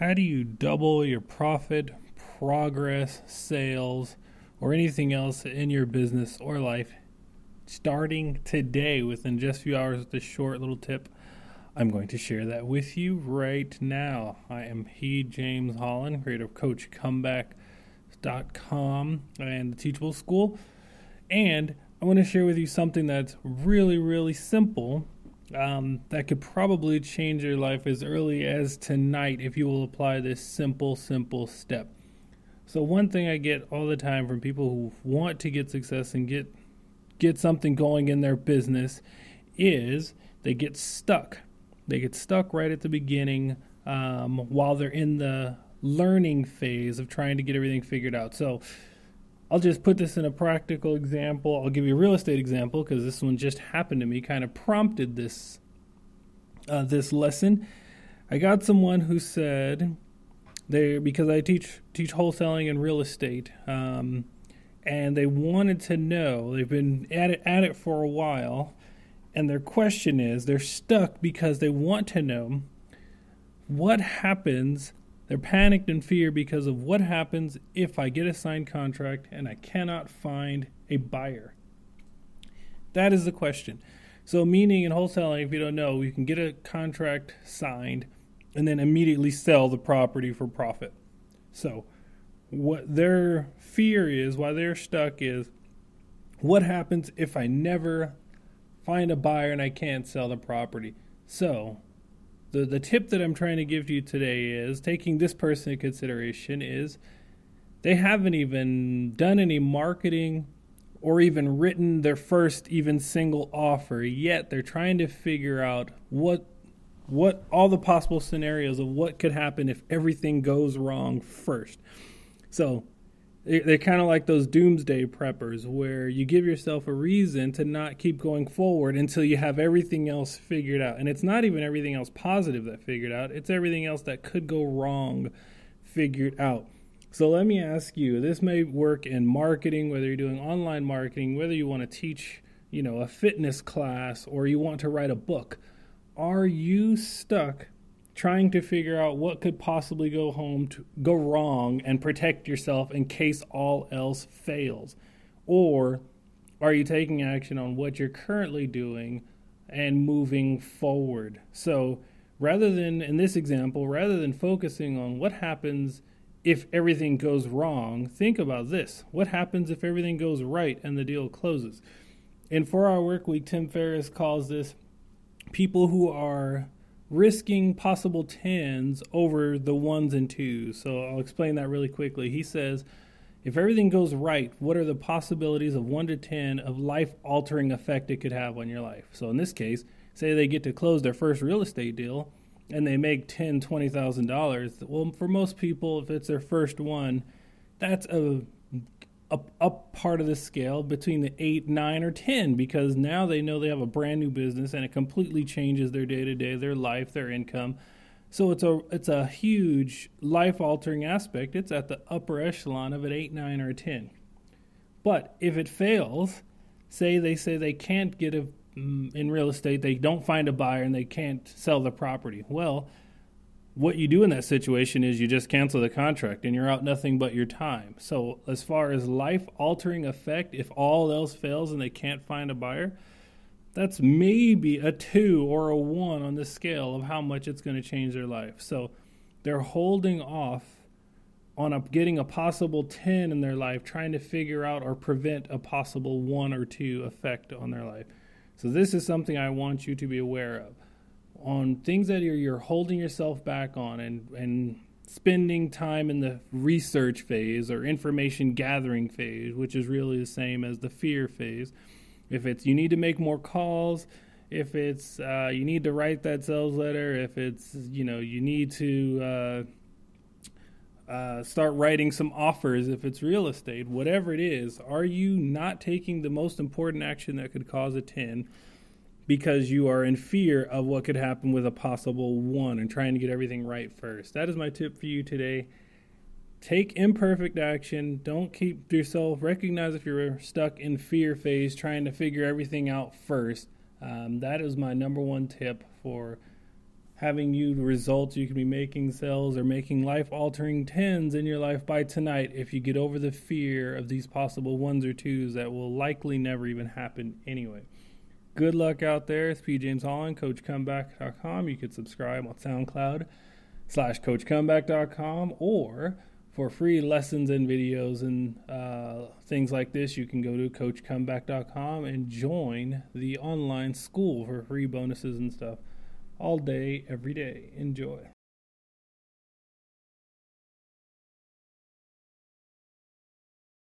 How do you double your profit, progress, sales, or anything else in your business or life starting today within just a few hours with this short little tip? I'm going to share that with you right now. I am James Holland, creator of coachcomebackPJ.com and the Teachable School. And I want to share with you something that's really, really simple that could probably change your life as early as tonight if you will apply this simple step. So one thing I get all the time from people who want to get success and get something going in their business is they get stuck. They get stuck right at the beginning while they're in the learning phase of trying to get everything figured out. So I'll just put this in a practical example. I'll give you a real estate example because this one just happened to me, kind of prompted this lesson. I got someone who said because I teach wholesaling and real estate, and they wanted to know, they've been at it for a while, and their question is, they're stuck because they want to know what happens. They're panicked in fear because of what happens if I get a signed contract and I cannot find a buyer. That is the question. So meaning in wholesaling, if you don't know, you can get a contract signed and then immediately sell the property for profit. So what their fear is, why they're stuck is, what happens if I never find a buyer and I can't sell the property? So the tip that I'm trying to give you today is, taking this person into consideration, is they haven't even done any marketing or even written their first even single offer yet. They're trying to figure out what all the possible scenarios of what could happen if everything goes wrong first. So they're kind of like those doomsday preppers where you give yourself a reason to not keep going forward until you have everything else figured out. And it's not even everything else positive that figured out. It's everything else that could go wrong figured out. So let me ask you, this may work in marketing, whether you're doing online marketing, whether you want to teach, a fitness class, or you want to write a book. Are you stuck trying to figure out what could possibly go wrong and protect yourself in case all else fails? Or are you taking action on what you're currently doing and moving forward? So in this example, rather than focusing on what happens if everything goes wrong, think about this. What happens if everything goes right and the deal closes? In 4-Hour Workweek, Tim Ferriss calls this people who are risking possible 10s over the 1s and 2s. So I'll explain that really quickly. He says, if everything goes right, what are the possibilities of 1 to 10 of life-altering effect it could have on your life? So in this case, say they get to close their first real estate deal and they make $10,000, $20,000. Well, for most people, if it's their first one, that's a up part of the scale between the 8, 9, or 10, because now they know they have a brand new business and it completely changes their day-to-day, their life, their income. So it's a huge life-altering aspect. It's at the upper echelon of an 8, 9, or a 10. But if it fails, say they can't get in real estate, they don't find a buyer and they can't sell the property. Well, what you do in that situation is you just cancel the contract and you're out nothing but your time. So as far as life-altering effect, if all else fails and they can't find a buyer, that's maybe a 2 or a 1 on the scale of how much it's going to change their life. So they're holding off on getting a possible 10 in their life, trying to figure out or prevent a possible 1 or 2 effect on their life. So this is something I want you to be aware of. On things that you're holding yourself back on and spending time in the research phase or information gathering phase, which is really the same as the fear phase. If it's you need to make more calls, if it's you need to write that sales letter, if it's you need to start writing some offers, if it's real estate, whatever it is, are you not taking the most important action that could cause a 10? Because you are in fear of what could happen with a possible 1 and trying to get everything right first. That is my tip for you today. Take imperfect action. Don't keep yourself. Recognize if you're stuck in fear phase, trying to figure everything out first. That is my number one tip for having you results. You can be making sales or making life-altering tens in your life by tonight if you get over the fear of these possible ones or twos that will likely never even happen anyway. Good luck out there. It's P. James Holland, coachcomeback.com. You could subscribe on SoundCloud/coachcomeback.com, or for free lessons and videos and things like this, you can go to coachcomeback.com and join the online school for free bonuses and stuff all day, every day. Enjoy.